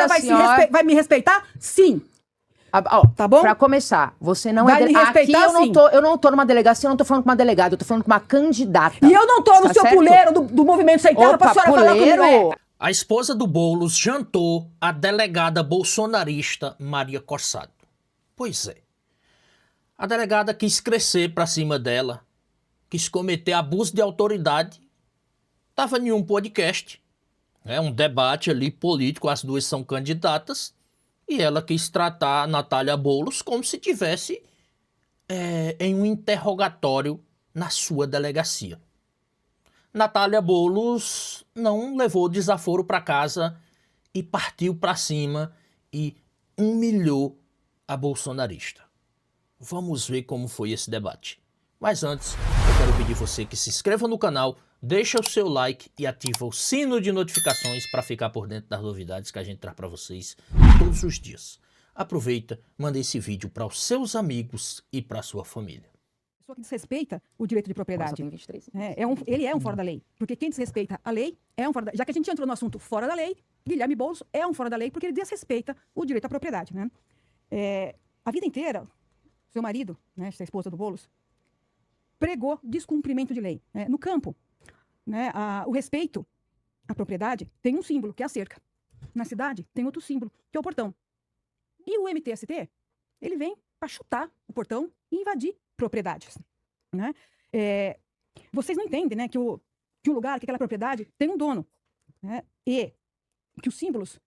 senhora vai me respeitar? Sim. Tá bom? Pra começar, você não vai é... me respeitar, aqui eu não tô numa delegacia, eu não tô falando com uma delegada, eu tô falando com uma candidata. E eu não tô no seu certo? puleiro do Movimento Sem Terra pra senhora falar comigo. A esposa do Boulos jantou a delegada bolsonarista Maria Cossado. Pois é. A delegada quis crescer pra cima dela, quis cometer abuso de autoridade. Tava em um podcast, um debate ali político, as duas são candidatas, e ela quis tratar a Natália Boulos como se tivesse em um interrogatório na sua delegacia. Natália Boulos não levou desaforo para casa e partiu para cima e humilhou a bolsonarista. Vamos ver como foi esse debate. Mas antes, eu quero pedir você que se inscreva no canal, deixa o seu like e ativa o sino de notificações para ficar por dentro das novidades que a gente traz para vocês todos os dias. Aproveita, manda esse vídeo para os seus amigos e para a sua família. Pessoa que desrespeita o direito de propriedade. Ele é um fora da lei. Porque quem desrespeita a lei é um fora da lei. Já que a gente entrou no assunto fora da lei, Guilherme Boulos é um fora da lei porque ele desrespeita o direito à propriedade. Né? A vida inteira, seu marido, né, a esposa do Boulos, pregou descumprimento de lei. Né? No campo, né, o respeito à propriedade tem um símbolo, que é a cerca. Na cidade, tem outro símbolo, que é o portão. E o MTST, ele vem para chutar o portão e invadir propriedades. Né? Vocês não entendem, né, que um lugar, que aquela propriedade tem um dono. Né? E que os símbolos,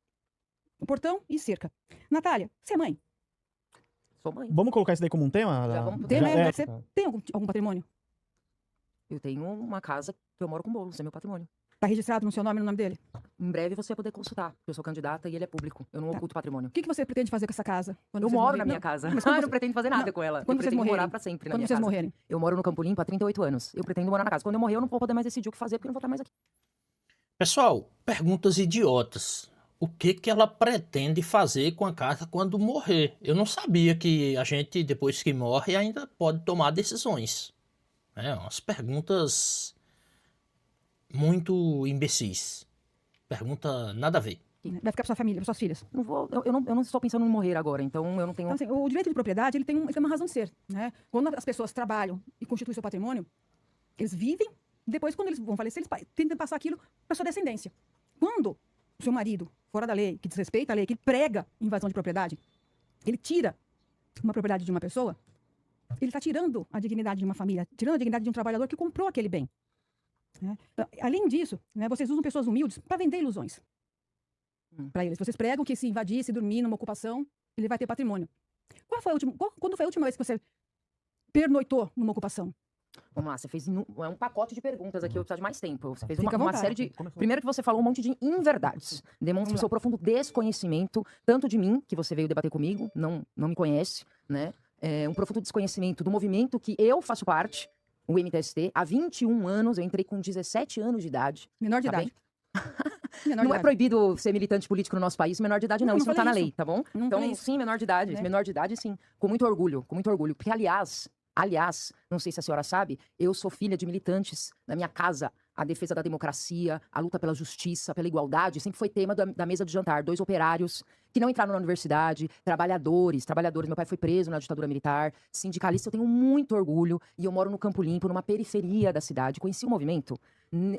o portão e cerca. Natália, você é mãe? Sou mãe. Vamos colocar isso daí como um tema? Você tem algum patrimônio? Eu tenho uma casa que eu moro com o Boulos, é meu patrimônio. Está registrado no seu nome e no nome dele? Em breve você vai poder consultar. Eu sou candidata e ele é público. Eu não oculto patrimônio. O que você pretende fazer com essa casa? Eu moro na minha casa. Mas eu não pretendo fazer nada com ela. Quando eu vocês pretendo morrerem, morar pra sempre na quando minha vocês casa. morrerem. Eu moro no Campo Limpo há 38 anos. Eu pretendo morar na casa. Quando eu morrer, eu não vou poder mais decidir o que fazer, porque eu não vou estar mais aqui. Pessoal, perguntas idiotas. O que ela pretende fazer com a casa quando morrer? Eu não sabia que a gente, depois que morre, ainda pode tomar decisões. Umas perguntas muito imbecis. Pergunta nada a ver. Vai ficar pra sua família, para suas filhas. Eu não estou pensando em morrer agora, então eu não tenho... Então, assim, o direito de propriedade, ele tem uma razão de ser. Né? Quando as pessoas trabalham e constituem seu patrimônio, eles vivem, depois quando eles vão falecer, eles tentam passar aquilo para sua descendência. Quando o seu marido, fora da lei, que desrespeita a lei, que prega invasão de propriedade, ele tira uma propriedade de uma pessoa, ele está tirando a dignidade de uma família, tirando a dignidade de um trabalhador que comprou aquele bem. Né? Além disso, né, vocês usam pessoas humildes para vender ilusões. Para eles. Vocês pregam que se invadir, se dormir numa ocupação, ele vai ter patrimônio. Quando foi a última vez que você pernoitou numa ocupação? Vamos lá, você fez um pacote de perguntas aqui, eu preciso de mais tempo. Você fez uma série de... Primeiro que você falou um monte de inverdades. Demonstra o seu profundo desconhecimento, tanto de mim, que você veio debater comigo, não me conhece, né? Um profundo desconhecimento do movimento que eu faço parte, o MTST. Há 21 anos, eu entrei com 17 anos de idade. Menor de idade. Não é proibido ser militante político no nosso país, menor de idade não, isso não tá na lei, tá bom? Então, sim, menor de idade, sim, com muito orgulho, porque aliás, não sei se a senhora sabe, eu sou filha de militantes na minha casa. A defesa da democracia, a luta pela justiça, pela igualdade, sempre foi tema da mesa de jantar. 2 operários que não entraram na universidade, trabalhadores. Meu pai foi preso na ditadura militar, sindicalista. Eu tenho muito orgulho e eu moro no Campo Limpo, numa periferia da cidade. Conheci o movimento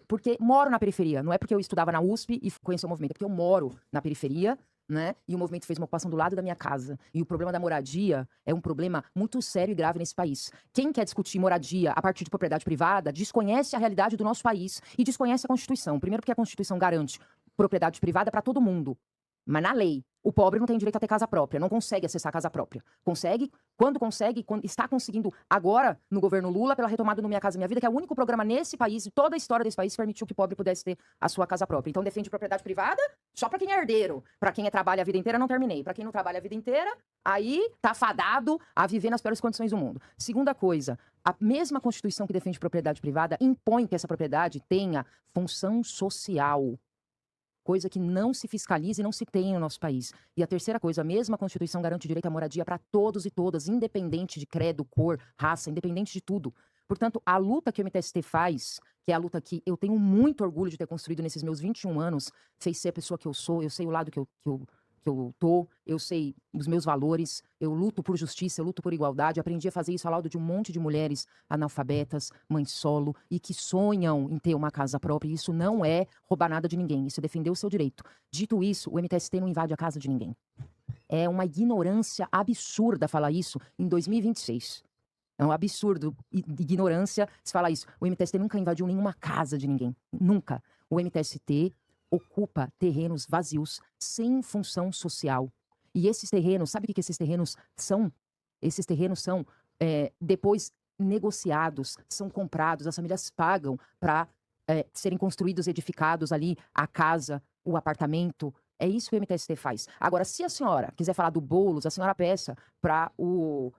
porque moro na periferia. Não é porque eu estudava na USP e conheci o movimento, é porque eu moro na periferia, né? E o movimento fez uma ocupação do lado da minha casa. E o problema da moradia é um problema muito sério e grave nesse país. Quem quer discutir moradia a partir de propriedade privada desconhece a realidade do nosso país e desconhece a Constituição. Primeiro porque a Constituição garante propriedade privada para todo mundo. Mas na lei, o pobre não tem direito a ter casa própria, não consegue acessar a casa própria. Consegue, quando está conseguindo agora, no governo Lula, pela retomada do Minha Casa Minha Vida, que é o único programa nesse país, e toda a história desse país, que permitiu que o pobre pudesse ter a sua casa própria. Então defende propriedade privada só para quem é herdeiro. Para quem trabalha a vida inteira, não terminei. Para quem não trabalha a vida inteira, aí tá fadado a viver nas piores condições do mundo. Segunda coisa, a mesma Constituição que defende propriedade privada impõe que essa propriedade tenha função social. Coisa que não se fiscaliza e não se tem no nosso país. E a terceira coisa, a mesma Constituição garante o direito à moradia para todos e todas, independente de credo, cor, raça, independente de tudo. Portanto, a luta que o MTST faz, que é a luta que eu tenho muito orgulho de ter construído nesses meus 21 anos, fez ser a pessoa que eu sou, eu sei o lado que eu que eu tô, eu sei os meus valores, eu luto por justiça, eu luto por igualdade. Aprendi a fazer isso ao lado de um monte de mulheres analfabetas, mães solo e que sonham em ter uma casa própria. E isso não é roubar nada de ninguém, isso é defender o seu direito. Dito isso, o MTST não invade a casa de ninguém. É uma ignorância absurda falar isso em 2026. É um absurdo, ignorância se falar isso. O MTST nunca invadiu nenhuma casa de ninguém. Nunca. O MTST ocupa terrenos vazios, sem função social. E esses terrenos, sabe o que esses terrenos são? Esses terrenos são, depois, negociados, são comprados, as famílias pagam para serem construídos, edificados ali, a casa, o apartamento. É isso que o MTST faz. Agora, se a senhora quiser falar do Boulos, a senhora peça para o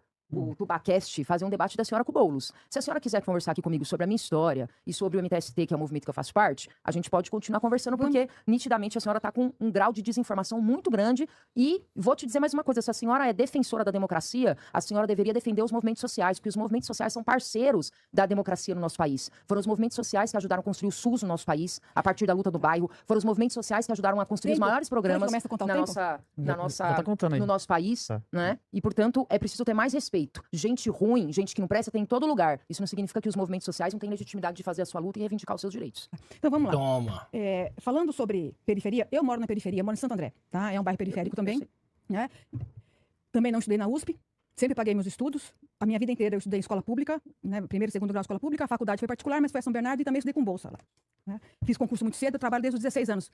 Tubacast fazer um debate da senhora com o Boulos. Se a senhora quiser conversar aqui comigo sobre a minha história e sobre o MTST, que é o movimento que eu faço parte, a gente pode continuar conversando, porque nitidamente a senhora está com um grau de desinformação muito grande. E vou te dizer mais uma coisa, se a senhora é defensora da democracia, a senhora deveria defender os movimentos sociais, porque os movimentos sociais são parceiros da democracia no nosso país. Foram os movimentos sociais que ajudaram a construir o SUS no nosso país, a partir da luta do bairro. Foram os movimentos sociais que ajudaram a construir os maiores programas no nosso país, né? E, portanto, é preciso ter mais respeito. Gente ruim, gente que não presta, tem em todo lugar. Isso não significa que os movimentos sociais não têm legitimidade de fazer a sua luta e reivindicar os seus direitos. Então vamos lá. Toma. Falando sobre periferia, eu moro na periferia, moro em Santo André, tá? É um bairro periférico também, né? Também não estudei na USP, sempre paguei meus estudos. A minha vida inteira eu estudei em escola pública, né? Primeiro e segundo grau de escola pública, a faculdade foi particular, mas foi a São Bernardo e também estudei com bolsa lá, né? Fiz concurso muito cedo, eu trabalho desde os 16 anos.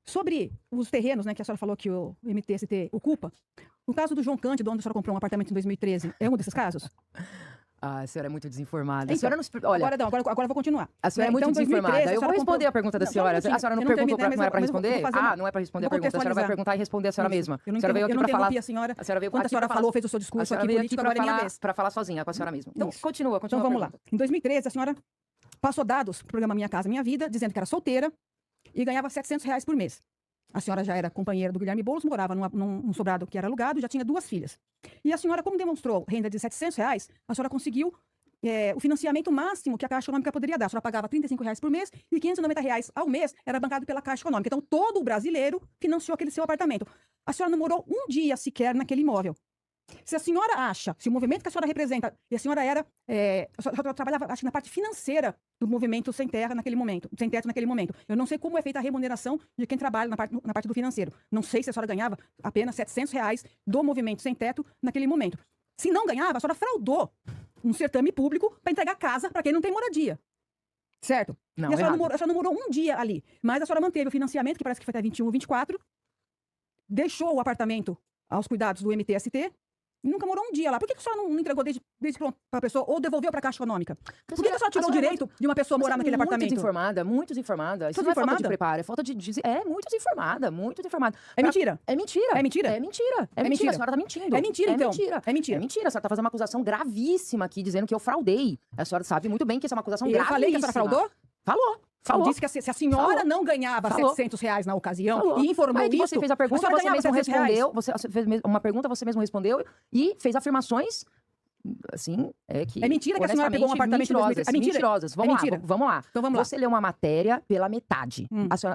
Sobre os terrenos, né, que a senhora falou que o MTST ocupa, no caso do João Cândido, onde a senhora comprou um apartamento em 2013, é um desses casos? A senhora é muito desinformada. Então, a senhora não... Olha, agora eu vou continuar. A senhora é muito então, desinformada. 2013, eu vou responder a pergunta da senhora. A senhora não perguntou para não é para responder? Não é para responder a pergunta. A senhora vai perguntar e responder a senhora mesma. Eu não interrompi a senhora. A senhora veio quando a senhora falou, fez o seu discurso aqui político, agora é minha vez. Para falar sozinha com a senhora mesma. Então, continua. Então vamos lá. Em 2013, a senhora passou dados pro programa Minha Casa Minha Vida, dizendo que era solteira e ganhava R$700 por mês. A senhora já era companheira do Guilherme Boulos, morava num sobrado que era alugado, já tinha 2 filhas. E a senhora, como demonstrou renda de R$700, a senhora conseguiu o financiamento máximo que a Caixa Econômica poderia dar. A senhora pagava R$35 por mês e R$590 ao mês era bancado pela Caixa Econômica. Então, todo o brasileiro financiou aquele seu apartamento. A senhora não morou um dia sequer naquele imóvel. Se a senhora acha, se o movimento que a senhora representa, e a senhora era, a senhora trabalhava, acho que na parte financeira do movimento sem terra naquele momento, sem teto naquele momento. Eu não sei como é feita a remuneração de quem trabalha na parte do financeiro. Não sei se a senhora ganhava apenas R$700 do movimento sem teto naquele momento. Se não ganhava, a senhora fraudou um certame público para entregar casa para quem não tem moradia. Certo? Não, e a senhora não morou um dia ali. Mas a senhora manteve o financiamento, que parece que foi até 21 ou 24, deixou o apartamento aos cuidados do MTST, e nunca morou um dia lá. Por que a senhora não entregou desde pronto para a pessoa ou devolveu para a Caixa Econômica? Por que a senhora tirou o direito de uma pessoa morar naquele apartamento? Muito desinformada. Isso não é falta de preparo, é falta de... muito desinformada. É mentira? É mentira. É mentira? É mentira. É mentira. A senhora tá mentindo. É mentira, então. É mentira. A senhora tá fazendo uma acusação gravíssima aqui, dizendo que eu fraudei. A senhora sabe muito bem que essa é uma acusação gravíssima. Eu falei que a senhora fraudou? Falou. Eu disse que se a senhora não ganhava R$700 na ocasião e informou isso... Você fez a pergunta, você mesmo respondeu. Você fez uma pergunta, você mesmo respondeu e fez afirmações... Assim, é mentira que a senhora pegou um apartamento mentirosas. Vamos lá. Então vamos lá. Você leu uma matéria pela metade.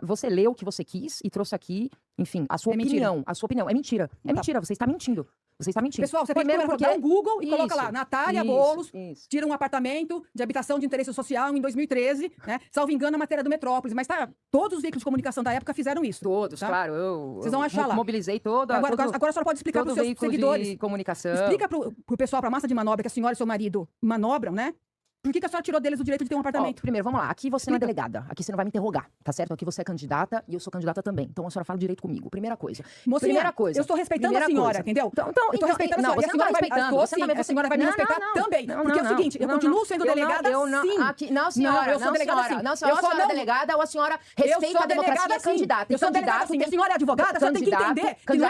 Você leu o que você quis e trouxe aqui, enfim, a sua opinião. A sua opinião. É mentira. É mentira. Você está mentindo. Você está mentindo. Pessoal, você primeiro pode dar um Google e coloca lá, Natália Boulos, tira um apartamento de habitação de interesse social em 2013, né? Salvo engano, a matéria do Metrópolis. Mas todos os veículos de comunicação da época fizeram isso. Todos, tá? Claro. Vocês vão achar lá. Mobilizei toda... Agora a senhora pode explicar para os seus seguidores. De comunicação. Explica pro pessoal, pra massa de manobra que a senhora e seu marido manobram, né? Por que a senhora tirou deles o direito de ter um apartamento? Primeiro, vamos lá. Aqui você não é delegada. Aqui você não vai me interrogar, tá certo? Aqui você é candidata e eu sou candidata também. Então a senhora fala direito comigo. Primeira coisa. Mocinha, eu estou respeitando a senhora, entendeu? Então, eu estou respeitando a senhora. Você não está respeitando. A senhora vai me respeitar também. Porque é o seguinte, eu continuo sendo delegada, sim. Não, senhora. Eu sou delegada, sim. Não, senhora. Eu sou delegada ou a senhora respeita a democracia e é candidata. Eu sou delegada, sim. A senhora é advogada, a senhora tem que entender que não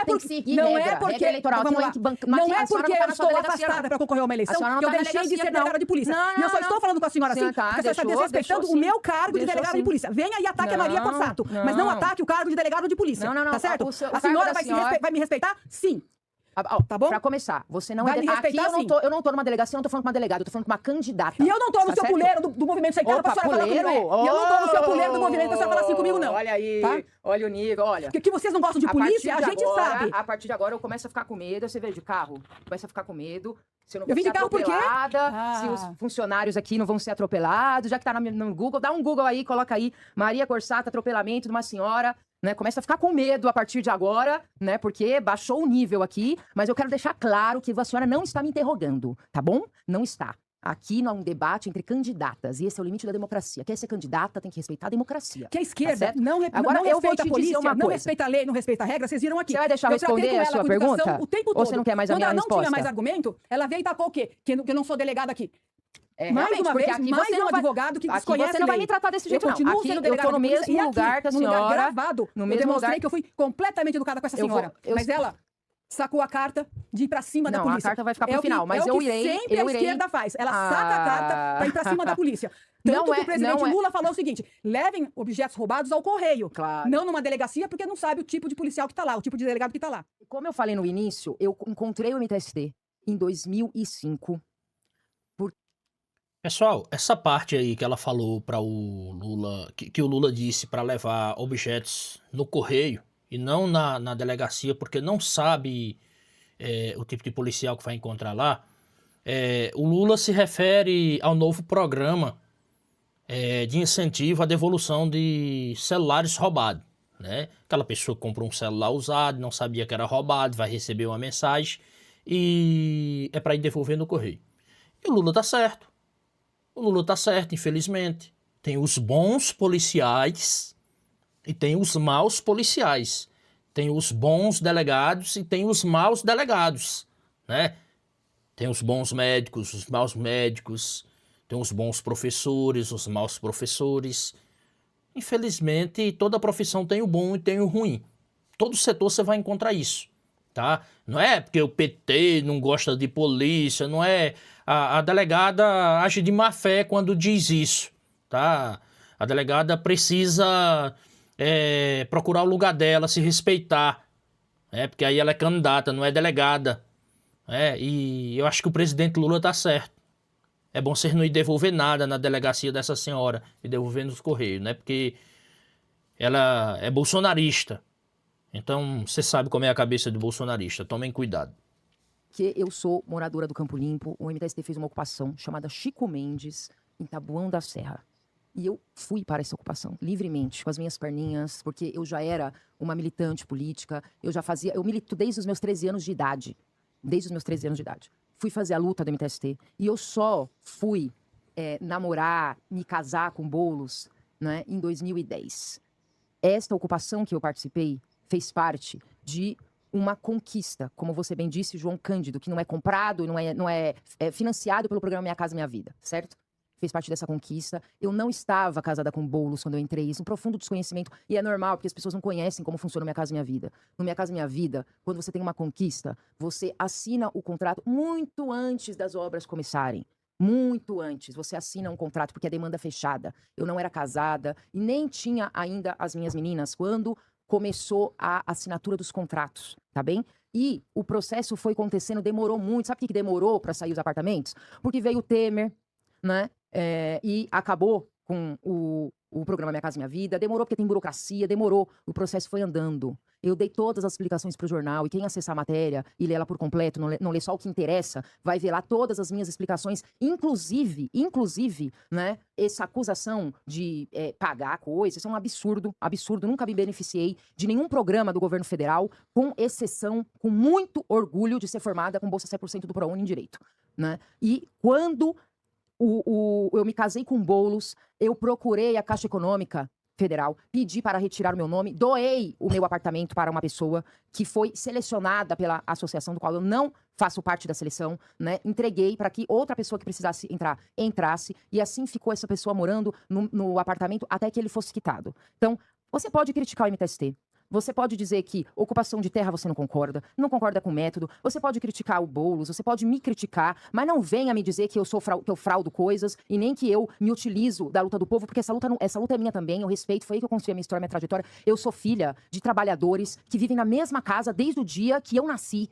é porque eu estou afastada para concorrer a uma eleição que eu deixei de ser delegada de polícia. E eu só estou falando com a senhora assim, porque a senhora está desrespeitando o meu cargo de delegado de polícia. Venha e ataque a Maria Corsato, mas não ataque o cargo de delegado de polícia. Tá certo? A senhora vai me respeitar? Sim. Tá bom? Pra começar, você não Vai me aqui respeitar, eu não tô numa delegacia, eu não tô falando com uma delegada, eu tô falando com uma candidata. E eu não tô no Tá seu certo? puleiro do movimento sem terra pra Opa, senhora falar comigo. puleiro? E eu não tô no seu puleiro do movimento pra senhora falar assim comigo, não. Olha aí, Tá? olha o nível, olha. Porque que vocês não gostam de polícia, a gente sabe. A partir de agora eu começo a ficar com medo, você vê de carro, começa a ficar com medo. Se eu não Eu vim de carro por quê? se os funcionários aqui não vão ser atropelados, já que tá no Google, dá um Google aí, coloca aí, Maria Corsato, atropelamento de uma senhora, né? Começa a ficar com medo a partir de agora, né? Porque baixou o nível aqui, mas eu quero deixar claro que a senhora não está me interrogando, tá bom? Não está. Aqui não há um debate entre candidatas, e esse é o limite da democracia. Quer ser candidata, tem que respeitar a democracia. Que a esquerda Tá não Agora, eu vou respeita te a polícia, dizer uma não coisa. respeita a lei, não respeita a regra, vocês viram aqui. Você vai deixar eu responder a sua pergunta? O tempo todo. Ou você não quer mais a Quando minha ela não resposta? tinha mais argumento, ela veio e tacou o quê? Que eu não sou delegada aqui. É, Mais realmente, uma porque vez, aqui mais você não um vai... advogado que Aqui desconhece você não vai lei. me tratar desse jeito, Eu não. continuo Aqui sendo eu delegada tô no de polícia, mesmo e lugar aqui, que a no lugar senhora. gravado, No eu mesmo demonstrei lugar... que eu fui completamente educada com essa senhora. Mas ela sacou a carta de ir pra cima da polícia. Não, a carta vai ficar pro final, mas eu irei... sempre a esquerda faz. Ela saca a carta pra ir pra cima da polícia. Tanto que o presidente Lula falou o seguinte, levem objetos roubados ao correio. Claro. Não numa delegacia, porque não sabe o tipo de policial que tá lá, o tipo de delegado que tá lá. Como eu falei no início, eu encontrei o MTST em 2005. Pessoal, essa parte aí que ela falou para o Lula, que o Lula disse para levar objetos no correio e não na delegacia, porque não sabe o tipo de policial que vai encontrar lá, o Lula se refere ao novo programa de incentivo à devolução de celulares roubados, né? Aquela pessoa que comprou um celular usado, não sabia que era roubado, vai receber uma mensagem e é para ir devolver no correio. E o Lula tá certo. O Lula tá certo, infelizmente. Tem os bons policiais e tem os maus policiais. Tem os bons delegados e tem os maus delegados, né? Tem os bons médicos, os maus médicos, tem os bons professores, os maus professores. Infelizmente, toda profissão tem o bom e tem o ruim. Todo setor você vai encontrar isso, tá? Não é porque o PT não gosta de polícia, não é... A delegada age de má fé quando diz isso, tá? A delegada precisa procurar o lugar dela, se respeitar, porque aí ela é candidata, não é delegada. E eu acho que o presidente Lula tá certo. É bom você não ir devolver nada na delegacia dessa senhora e devolver nos correios, né? Porque ela é bolsonarista. Então, você sabe como é a cabeça do bolsonarista. Tomem cuidado. Que eu sou moradora do Campo Limpo, o MTST fez uma ocupação chamada Chico Mendes, em Taboão da Serra. E eu fui para essa ocupação, livremente, com as minhas perninhas, porque eu já era uma militante política, eu milito desde os meus 13 anos de idade. Desde os meus 13 anos de idade. Fui fazer a luta do MTST, e eu só fui namorar, me casar com Boulos, né, em 2010. Esta ocupação que eu participei fez parte de uma conquista, como você bem disse, João Cândido, que não é comprado, não é financiado pelo programa Minha Casa Minha Vida, certo? Fez parte dessa conquista. Eu não estava casada com Boulos quando eu entrei, isso é um profundo desconhecimento, e é normal, porque as pessoas não conhecem como funciona o Minha Casa Minha Vida. No Minha Casa Minha Vida, quando você tem uma conquista, você assina o contrato muito antes das obras começarem. Muito antes, você assina um contrato, porque é demanda fechada. Eu não era casada e nem tinha ainda as minhas meninas quando começou a assinatura dos contratos, tá bem? E o processo foi acontecendo, demorou muito. Sabe por que demorou para sair os apartamentos? Porque veio o Temer, né? E acabou com o programa Minha Casa Minha Vida. Demorou porque tem burocracia, demorou. O processo foi andando. Eu dei todas as explicações para o jornal, e quem acessar a matéria e ler ela por completo, não lê só o que interessa, vai ver lá todas as minhas explicações, inclusive, né, essa acusação de pagar coisas, isso é um absurdo, nunca me beneficiei de nenhum programa do governo federal, com exceção, com muito orgulho de ser formada com bolsa 100% do ProUni em Direito, né, e quando eu me casei com Boulos, eu procurei a Caixa Econômica Federal, pedi para retirar o meu nome, doei o meu apartamento para uma pessoa que foi selecionada pela associação, do qual eu não faço parte da seleção, né? Entreguei para que outra pessoa que precisasse entrar, entrasse, e assim ficou essa pessoa morando no apartamento até que ele fosse quitado. Então, você pode criticar o MTST, você pode dizer que ocupação de terra você não concorda com o método, você pode criticar o Boulos, você pode me criticar, mas não venha me dizer que que eu fraudo coisas e nem que eu me utilizo da luta do povo, porque essa luta é minha também, eu respeito, foi aí que eu construí a minha história, a minha trajetória. Eu sou filha de trabalhadores que vivem na mesma casa desde o dia que eu nasci,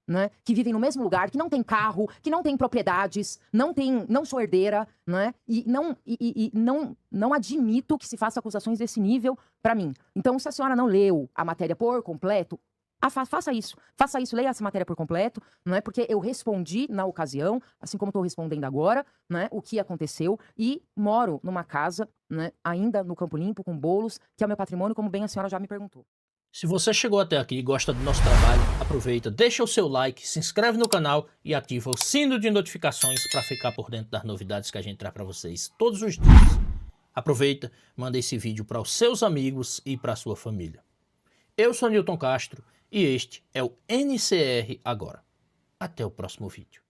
né, que vivem no mesmo lugar, que não tem carro, que não tem propriedades, não sou herdeira, né, e não admito que se faça acusações desse nível para mim. Então, se a senhora não leu a matéria por completo, faça isso, leia essa matéria por completo, não é? Porque eu respondi na ocasião, assim como estou respondendo agora, né, o que aconteceu, e moro numa casa, né, ainda no Campo Limpo, com bolos, que é o meu patrimônio, como bem a senhora já me perguntou. Se você chegou até aqui e gosta do nosso trabalho, aproveita, deixa o seu like, se inscreve no canal e ativa o sino de notificações para ficar por dentro das novidades que a gente traz para vocês todos os dias. Aproveita, manda esse vídeo para os seus amigos e para a sua família. Eu sou Newton Castro e este é o NCR Agora. Até o próximo vídeo.